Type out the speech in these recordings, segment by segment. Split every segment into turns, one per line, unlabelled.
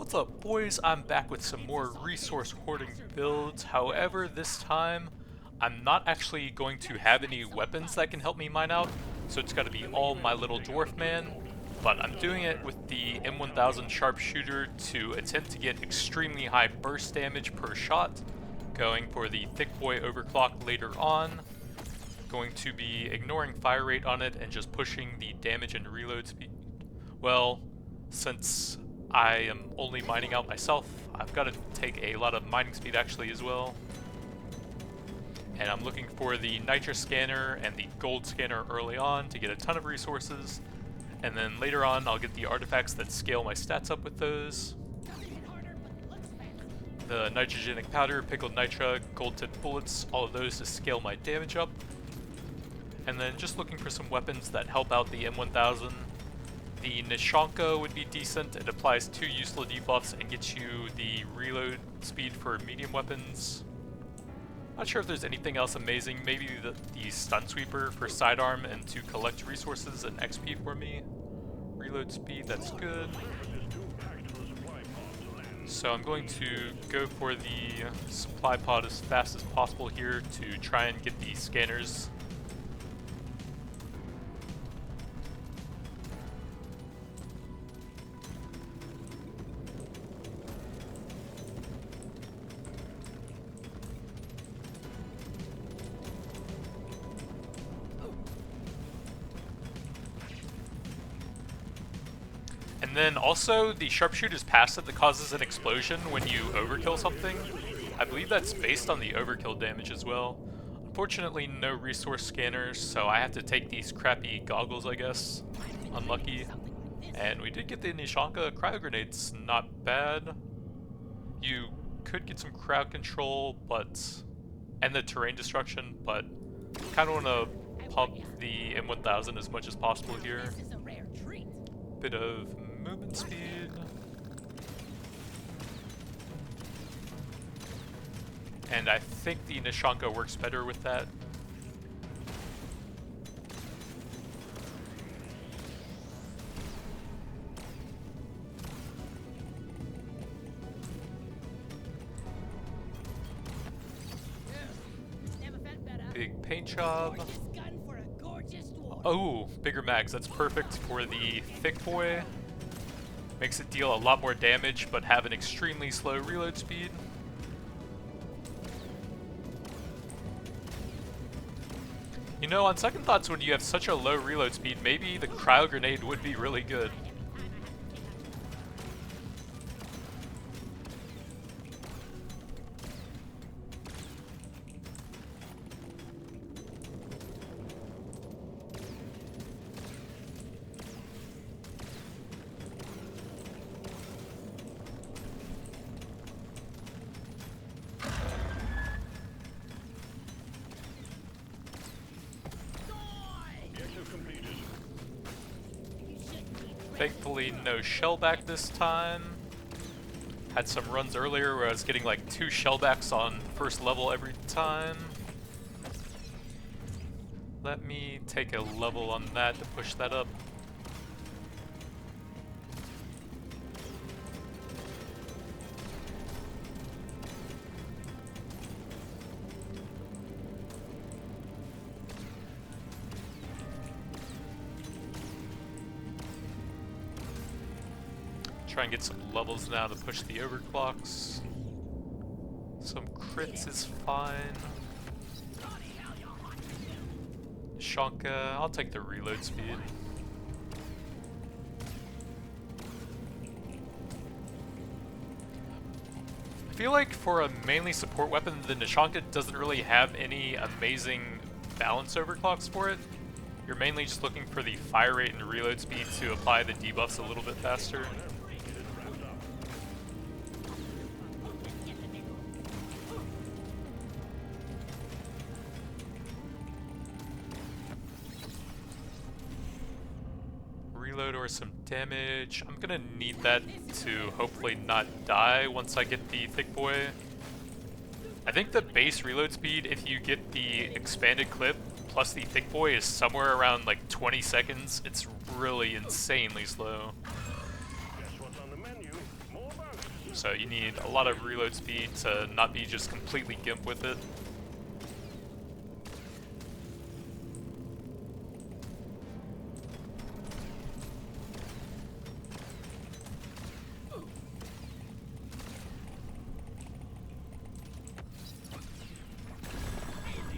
What's up, boys? I'm back with some more resource hoarding builds. However, this time I'm not actually going to have any weapons that can help me mine out, so it's got to be all my little dwarf man. But I'm doing it with the M1000 sharpshooter to attempt to get extremely high burst damage per shot, going for the thick boy overclock later on. Going to be ignoring fire rate on it and just pushing the damage and reload speed. Well, since I am only mining out myself, I've got to take a lot of mining speed actually as well. And I'm looking for the nitrous scanner and the gold scanner early on to get a ton of resources. And then later on I'll get the artifacts that scale my stats up with those. The nitrogenic powder, pickled nitra, gold tipped bullets, all of those to scale my damage up. And then just looking for some weapons that help out the M1000. The Nishanka would be decent. It applies 2 useful debuffs and gets you the reload speed for medium weapons. Not sure if there's anything else amazing. Maybe the stun sweeper for sidearm and to collect resources and XP for me. Reload speed, that's good. So I'm going to go for the supply pod as fast as possible here to try and get the scanners. And then also, the sharpshooter's passive that causes an explosion when you overkill something. I believe that's based on the overkill damage as well. Unfortunately, no resource scanners, so I have to take these crappy goggles, I guess. Unlucky. And we did get the Nishanka cryo grenades, not bad. You could get some crowd control, and the terrain destruction, but kind of want to pump the M1000 as much as possible here. Bit of movement speed. And I think the Nishanka works better with that. Big paint job. Oh, bigger mags. That's perfect for the thick boy. Makes it deal a lot more damage, but have an extremely slow reload speed. You know, on second thoughts, when you have such a low reload speed, maybe the cryo grenade would be really good. Thankfully, no shellback this time. Had some runs earlier where I was getting like 2 shellbacks on first level every time. Let me take a level on that to push that up. Try and get some levels now to push the overclocks. Some crits is fine. Shanka, I'll take the reload speed. I feel like for a mainly support weapon, the Nishanka doesn't really have any amazing balance overclocks for it. You're mainly just looking for the fire rate and reload speed to apply the debuffs a little bit faster. Or some damage. I'm gonna need that to hopefully not die once I get the thick boy. I think the base reload speed, if you get the expanded clip plus the thick boy, is somewhere around like 20 seconds. It's really insanely slow. so you need a lot of reload speed to not be just completely gimp with it.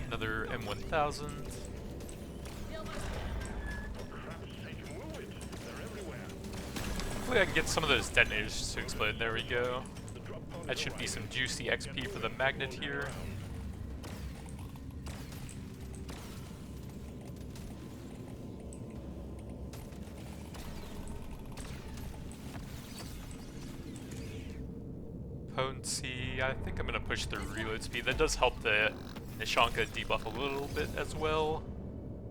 Another M1000. Hopefully I can get some of those detonators to explode. There we go. That should be some juicy XP for the magnet here. Potency, I think I'm going to push the reload speed. That does help the Nishanka debuff a little bit as well.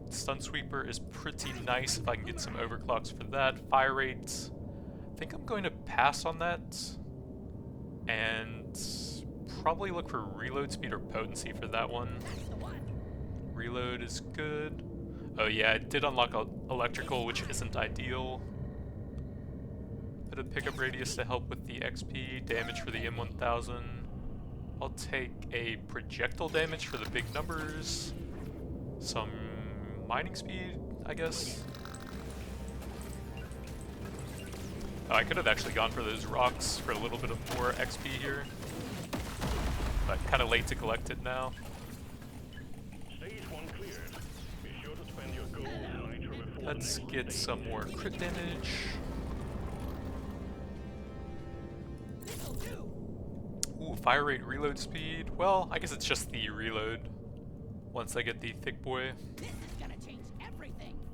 Stun Sweeper is pretty nice if I can get some overclocks for that. Fire rate, I think I'm going to pass on that. And probably look for reload speed or potency for that one. Reload is good. Oh yeah, it did unlock electrical, which isn't ideal. Bit of pickup radius to help with the XP, damage for the M1000. I'll take a projectile damage for the big numbers. Some mining speed, I guess. Oh, I could have actually gone for those rocks for a little bit of more XP here. But kind of late to collect it now. Let's get some more crit damage. Ooh, fire rate, reload speed. Well, I guess it's just the reload once I get the thick boy.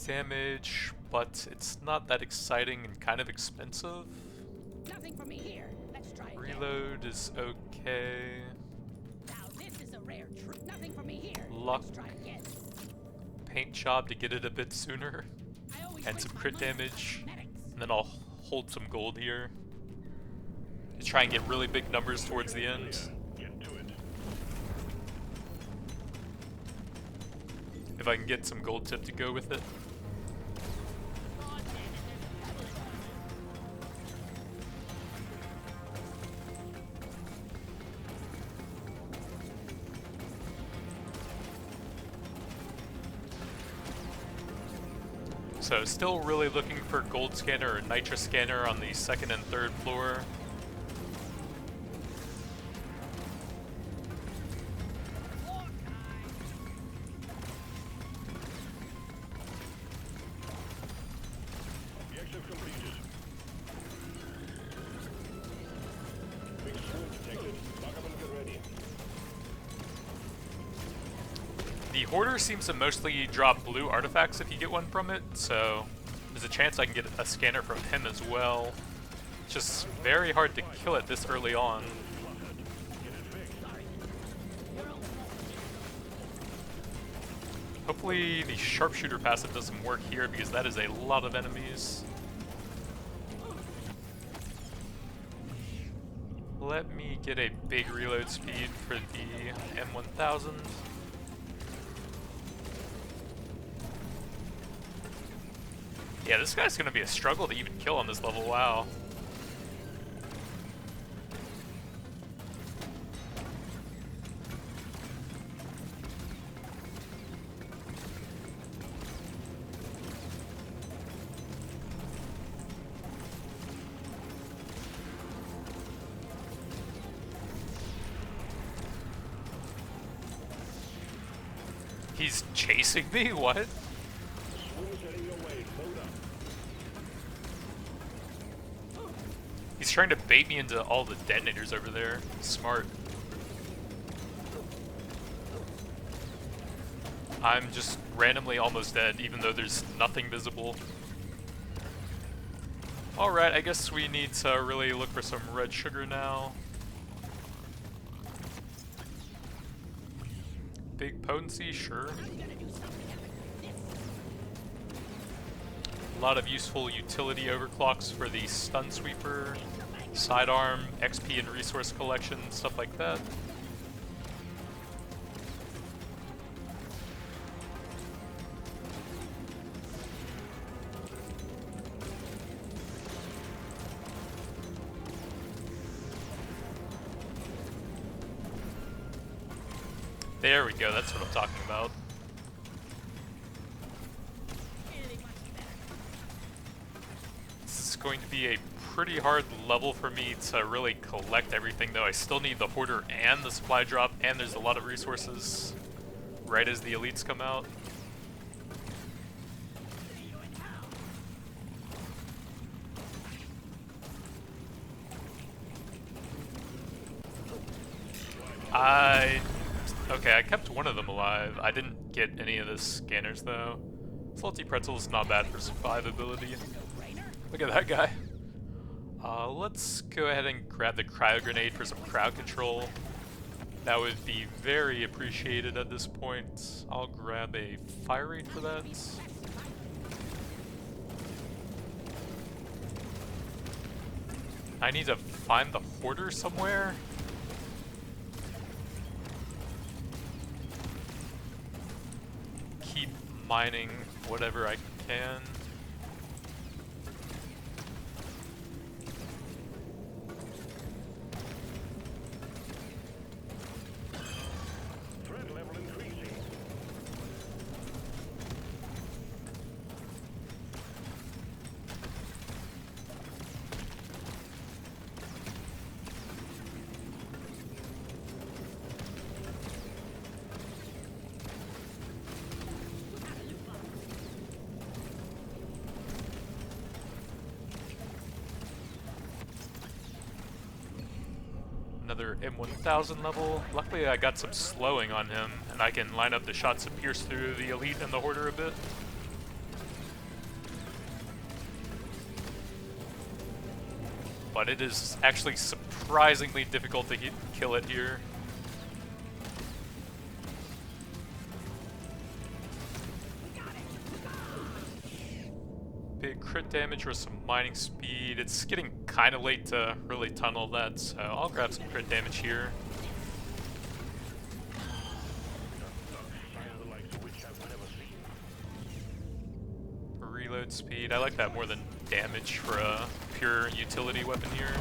Damage, but it's not that exciting and kind of expensive.
Nothing for me here. Let's try again.
Reload is okay.
Now this is a rare truth. Nothing for me here.
Luck.
Let's try again.
Paint job to get it a bit sooner. And some crit damage. And then I'll hold some gold here. To try and get really big numbers towards the end. If I can get some gold tip to go with it. So still really looking for gold scanner or nitra scanner on the second and third floor. The Hoarder seems to mostly drop blue artifacts if you get one from it, so there's a chance I can get a scanner from him as well. It's just very hard to kill it this early on. Hopefully the sharpshooter passive does some work here because that is a lot of enemies. Let me get a big reload speed for the M1000. Yeah, this guy's gonna be a struggle to even kill on this level, wow. He's chasing me? What? He's trying to bait me into all the detonators over there. Smart. I'm just randomly almost dead, even though there's nothing visible. Alright, I guess we need to really look for some red sugar now. Big potency, sure. A lot of useful utility overclocks for the stun sweeper, sidearm, XP and resource collection, stuff like that. There we go, that's what I'm talking about. This is going to be a pretty hard level for me to really collect everything, though. I still need the hoarder and the supply drop, and there's a lot of resources right as the elites come out. Okay, I kept one of them alive. I didn't get any of the scanners, though. Salty Pretzel's not bad for survivability. Look at that guy. Let's go ahead and grab the cryo grenade for some crowd control. That would be very appreciated at this point. I'll grab a fire rate for that. I need to find the hoarder somewhere. Keep mining whatever I can.
Threat level increasing.
Another M1000 level. Luckily I got some slowing on him, and I can line up the shots to pierce through the elite and the hoarder a bit. But it is actually surprisingly difficult to kill it here. Big crit damage or some mining speed. It's getting kind of late to really tunnel that, so I'll grab some crit damage here. Reload speed. I like that more than damage for a pure utility weapon here.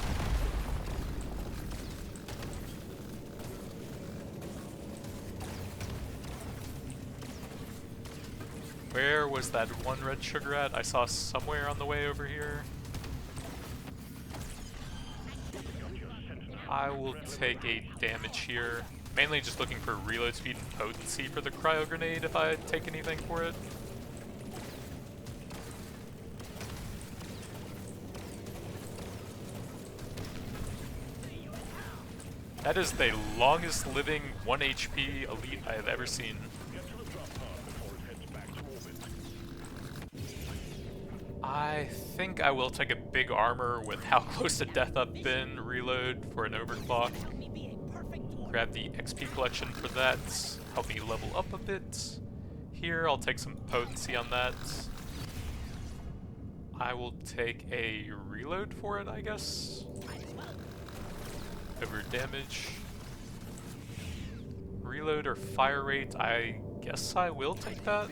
Where was that one red sugar at? I saw somewhere on the way over here. I will take a damage here. Mainly just looking for reload speed and potency for the cryo grenade if I take anything for it. That is the longest living 1 HP elite I have ever seen. I think I will take a big armor with how close to death I've been, reload for an overclock. Grab the XP collection for that, help me level up a bit. Here, I'll take some potency on that. I will take a reload for it, I guess. Over damage. Reload or fire rate, I guess I will take that.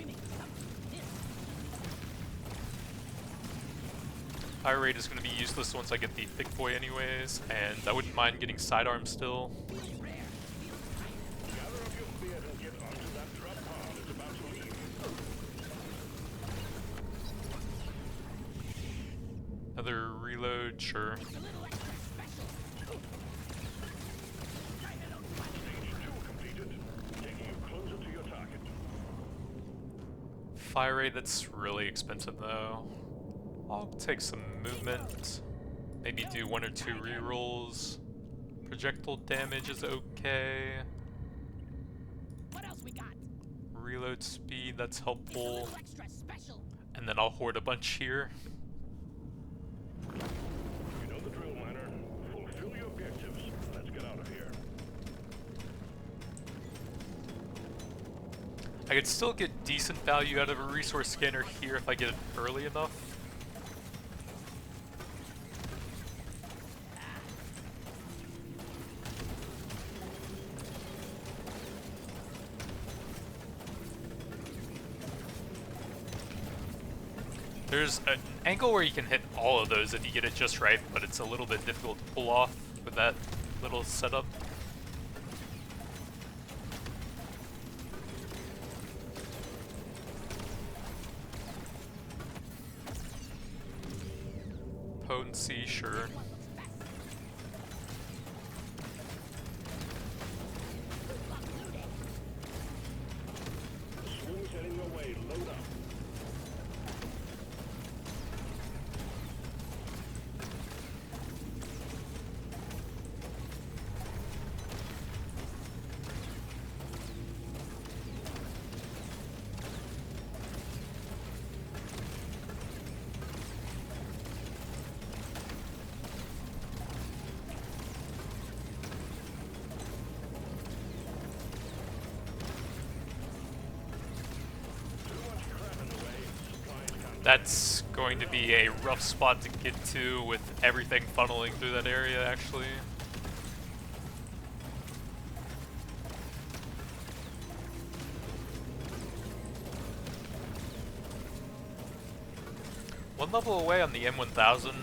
Fire rate is going to be useless once I get the big boy anyways, and I wouldn't mind getting sidearm still. Another reload, sure. Fire rate, that's really expensive though. I'll take some movement, maybe do 1 or 2 rerolls. Projectile damage is okay.
What else we got?
Reload speed, that's helpful. And then I'll hoard a bunch here.
You know the drill, miner. Fulfill your objectives. Let's get out of here.
I could still get decent value out of a resource scanner here if I get it early enough. There's an angle where you can hit all of those if you get it just right, but it's a little bit difficult to pull off with that little setup. potency, sure.
Swing's heading your way. Load up.
That's going to be a rough spot to get to with everything funneling through that area, actually. One level away on the M1000.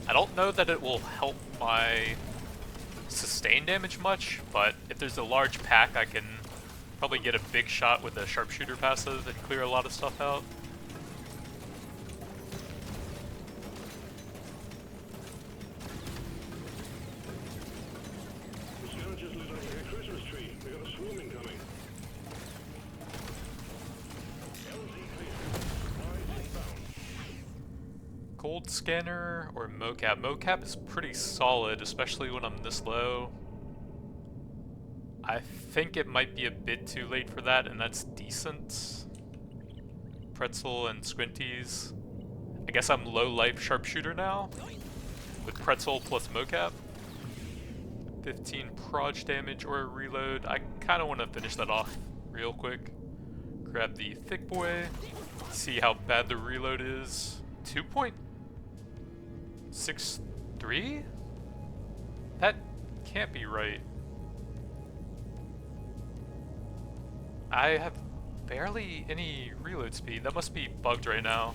I don't know that it will help my sustain damage much, but if there's a large pack, I can probably get a big shot with a sharpshooter passive and clear a lot of stuff out. Gold scanner or mocap? Mocap is pretty solid, especially when I'm this low. I think it might be a bit too late for that, and that's decent. Pretzel and squinties. I guess I'm low life sharpshooter now, with pretzel plus mocap. 15 proj damage or a reload. I kind of want to finish that off real quick. Grab the thick boy, see how bad the reload is. 2.63? That can't be right. I have barely any reload speed. That must be bugged right now.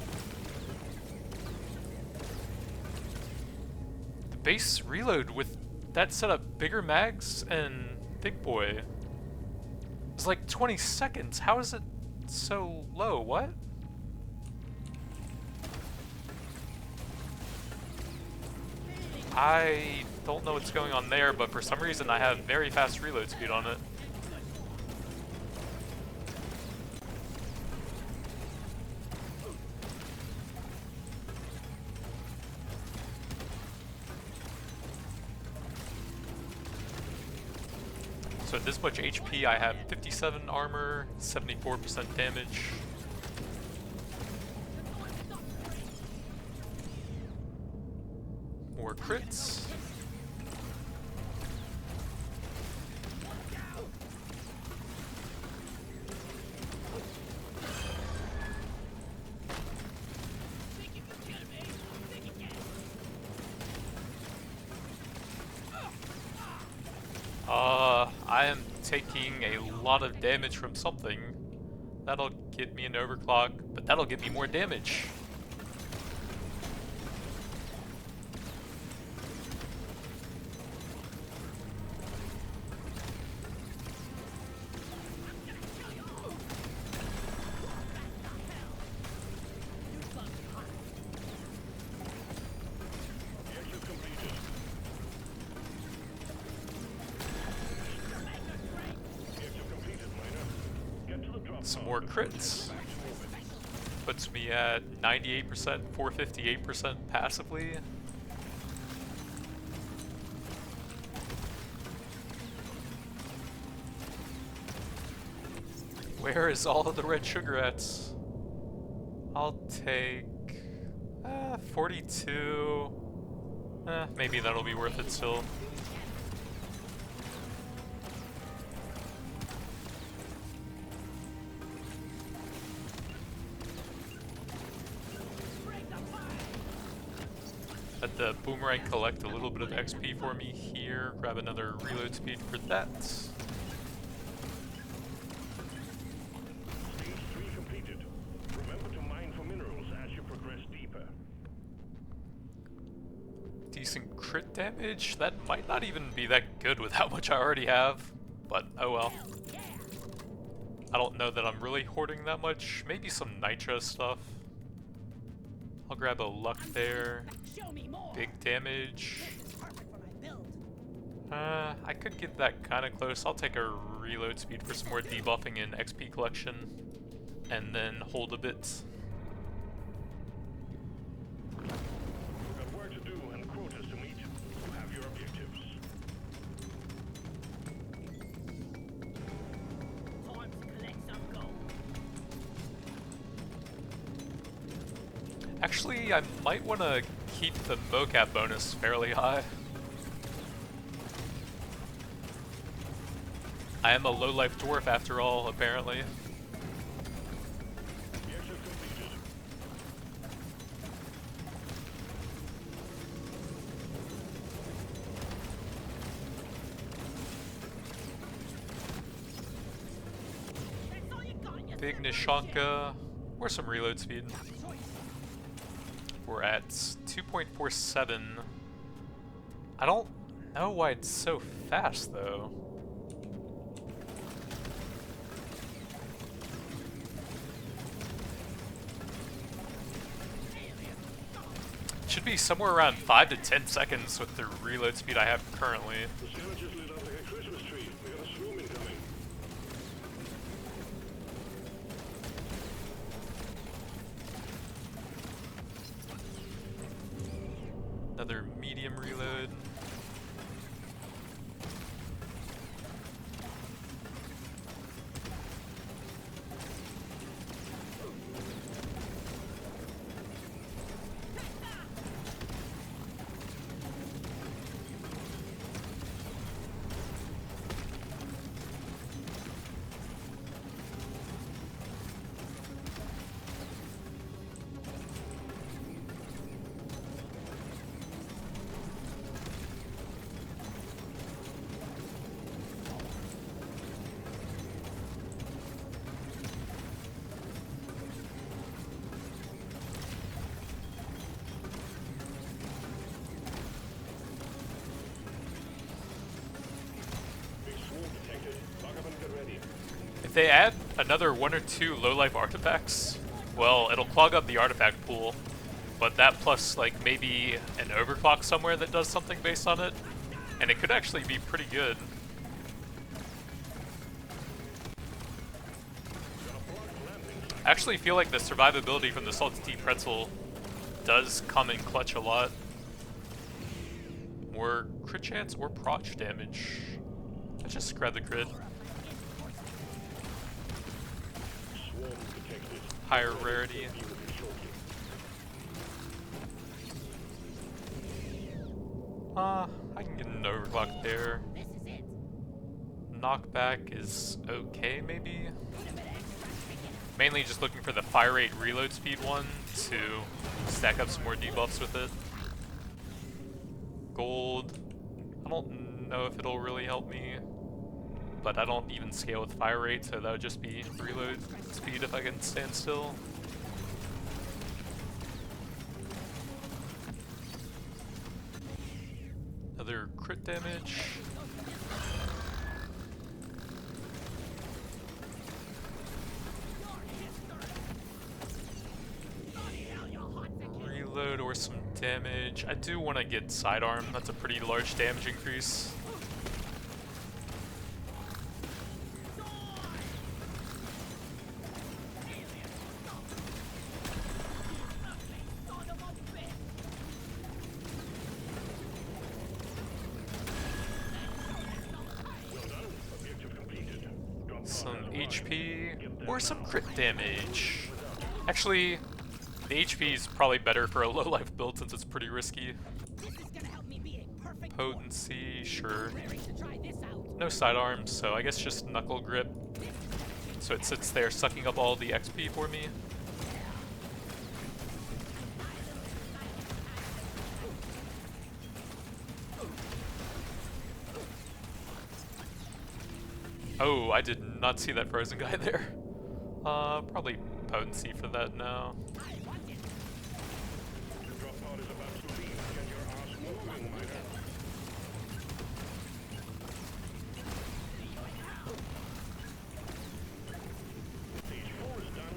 The base reload with that setup, bigger mags and thick boy, is like 20 seconds. How is it so low? What? I don't know what's going on there, but for some reason I have very fast reload speed on it. So at this much HP, I have 57 armor, 74% damage. More crits. I am taking a lot of damage from something. That'll get me an overclock, but that'll get me more damage. Some more crits. Puts me at 98%, 458% passively. Where is all of the red sugar at? I'll take 42. Maybe that'll be worth it still. Let the boomerang collect a little bit of XP for me here. Grab another reload speed for that.
Stage 3 completed. Remember to mine for minerals as you progress deeper.
Decent crit damage? That might not even be that good with how much I already have, but oh well. I don't know that I'm really hoarding that much. Maybe some nitro stuff. I'll grab a luck there.
Show me more.
Big damage.
This is perfect for my build.
I could get that kind of close. I'll take a reload speed for some more debuffing and XP collection, and then hold a bit.
We've got work to do and quotas to meet. You have your objectives.
Time to collect some gold.
Actually, I might want to keep the mocap bonus fairly high. I am a low-life dwarf after all, apparently.
Objective completed.
That's all you got. You
Big
simple
Nishanka, or some reload speed. We're at 2.47. I don't know why it's so fast, though. Should be somewhere around 5 to 10 seconds with the reload speed I have currently.
The sandwich just lit up like a Christmas tree. We got a swoon incoming.
Another medium reload.
Big swoon detected. Lock up and get ready.
If they add another 1 or 2 low-life artifacts, well, it'll clog up the artifact pool. But that plus, like, maybe an overclock somewhere that does something based on it, and it could actually be pretty good. I actually feel like the survivability from the Salty Tea Pretzel does come in clutch a lot. More crit chance or proc damage. Let's just grab the crit.
Swarm detected.
Higher rarity.
Be with you shortly.
I can get an overclock there.
This is it.
Knockback is okay, maybe? Mainly just looking for the fire rate reload speed one to stack up some more debuffs with it. Gold. I don't know if it'll really help me, but I don't even scale with fire rate, so that would just be reload speed if I can stand still. Another crit damage. Reload or some damage. I do want to get sidearm. That's a pretty large damage increase.
Well done. Objective completed. Drop
Some
pod is
HP or some crit damage. Actually, the HP is probably better for a low life build since it's pretty risky.
This is gonna help me be a perfect
Potency, sure.
Ready to try this out.
No sidearms, so I guess just knuckle grip. So it sits there sucking up all the XP for me. Oh, I did not see that frozen guy there. Probably potency for that now.
The drop pod is about to leave. Get your ass moving, miner. Stage 4 is done.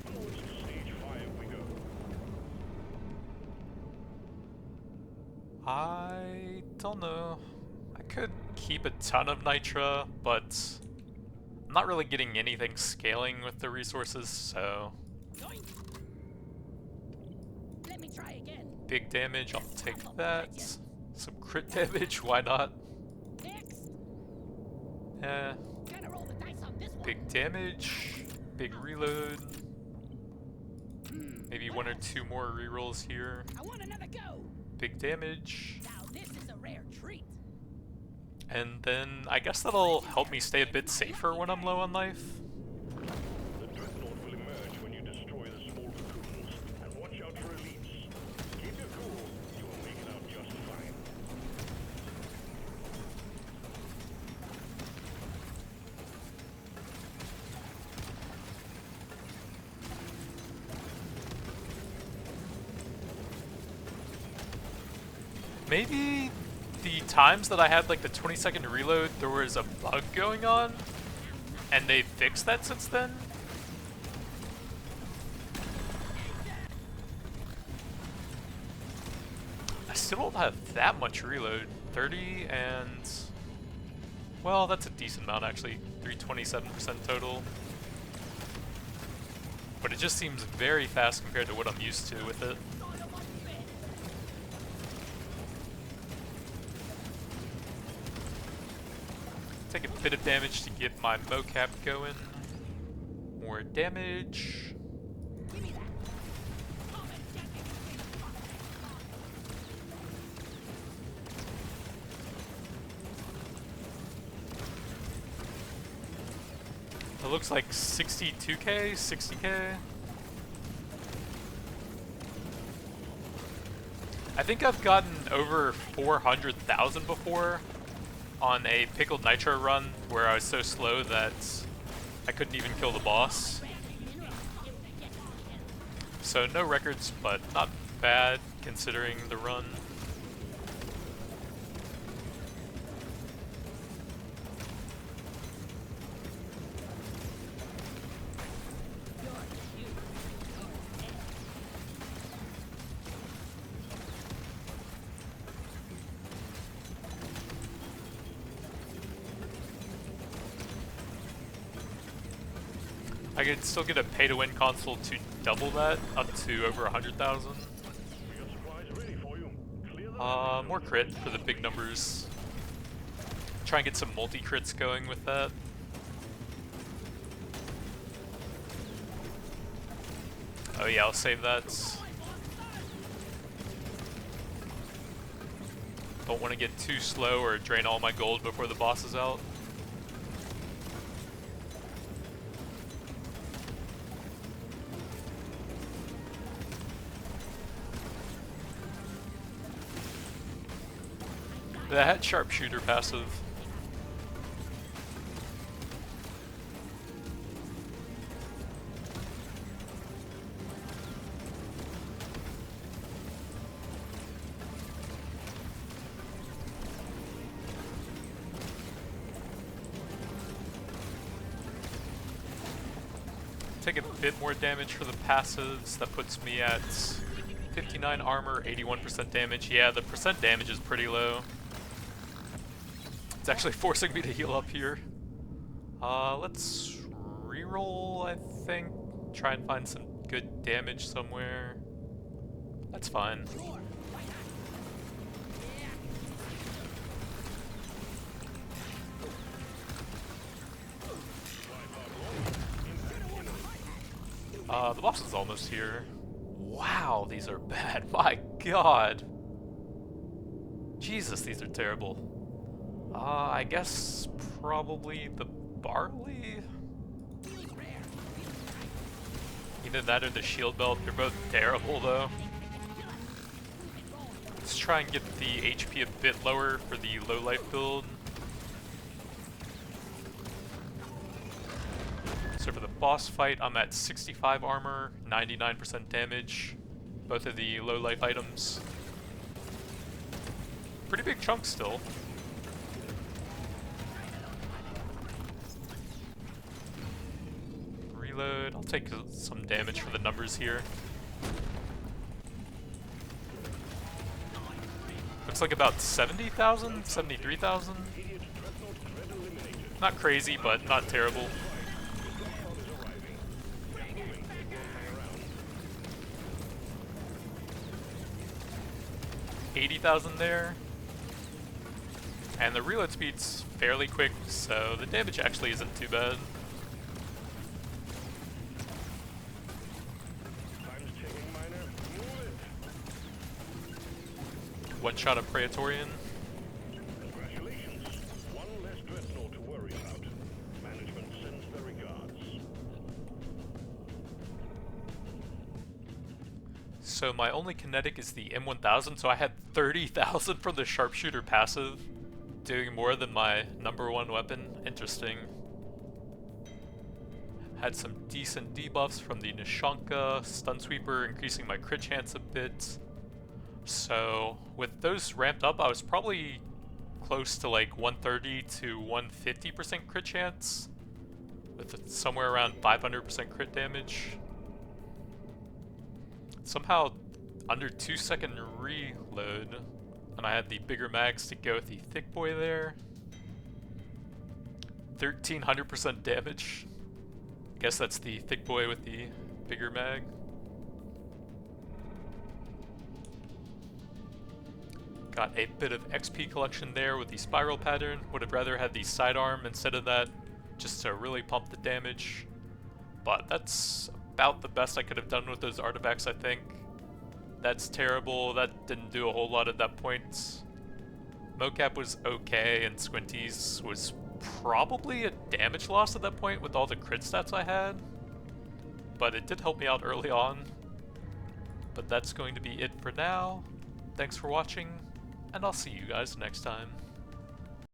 Onwards to stage 5 we go.
I don't know. I could keep a ton of nitra, but I'm not really getting anything scaling with the resources, so...
Yoink. Let me try again.
Big damage, I'll take that. Some crit damage, why not?
Next.
Eh,
Gotta roll the dice on this one.
big damage, big reload. Maybe one or two more rerolls here.
I want another go.
Big damage.
Now this is a rare treat.
And then I guess that'll help me stay a bit safer when I'm low on life.
The dreadnought will emerge when you destroy the small cocoons. And watch out for elites. Keep your cool. You will make it out just fine.
Maybe the times that I had like the 20-second reload, there was a bug going on, and they fixed that since then? I still don't have that much reload. 30 and... well, that's a decent amount actually. 327% total. But it just seems very fast compared to what I'm used to with it. Take a bit of damage to get my mocap going. More damage. It looks like 62k, 60k. I think I've gotten over 400,000 before on a pickled nitro run where I was so slow that I couldn't even kill the boss. So no records, but not bad considering the run. I could still get a pay-to-win console to double that, up to over 100,000.
We got supplies ready for you. Clear the
More crit for the big numbers. Try and get some multi-crits going with that. Oh yeah, I'll save that. Don't want to get too slow or drain all my gold before the boss is out. That sharpshooter passive. Take a bit more damage for the passives. That puts me at 59 armor, 81% damage. Yeah, the percent damage is pretty low. It's actually forcing me to heal up here. Let's reroll, I think. Try and find some good damage somewhere. That's fine. The boss is almost here. Wow, these are bad. My god. Jesus, these are terrible. I guess probably the barley? Either that or the shield belt. They're both terrible though. Let's try and get the HP a bit lower for the low life build. So for the boss fight, I'm at 65 armor, 99% damage. Both of the low life items. Pretty big chunks still. Reload. I'll take some damage for the numbers here. looks like about 70,000, 73,000. Not crazy, but not terrible. 80,000 there. And the reload speed's fairly quick, so the damage actually isn't too bad. One shot of Praetorian.
Congratulations. One less dreadnought to worry about. Management sends their regards.
So my only kinetic is the M1000, so I had 30,000 from the sharpshooter passive, doing more than my #1 weapon. Interesting. Had some decent debuffs from the Nishanka, Stun Sweeper, increasing my crit chance a bit. So with those ramped up, I was probably close to like 130 to 150% crit chance, with somewhere around 500% crit damage. Somehow under 2-second reload, and I had the bigger mags to go with the thick boy there. 1300% damage. Guess that's the thick boy with the bigger mag. Got a bit of XP collection there with the spiral pattern. Would have rather had the sidearm instead of that, just to really pump the damage. But that's about the best I could have done with those artifacts, I think. That's terrible. That didn't do a whole lot at that point. Mocap was okay, and Squinties was probably a damage loss at that point with all the crit stats I had. But it did help me out early on. But that's going to be it for now. Thanks for watching, and I'll see you guys next time.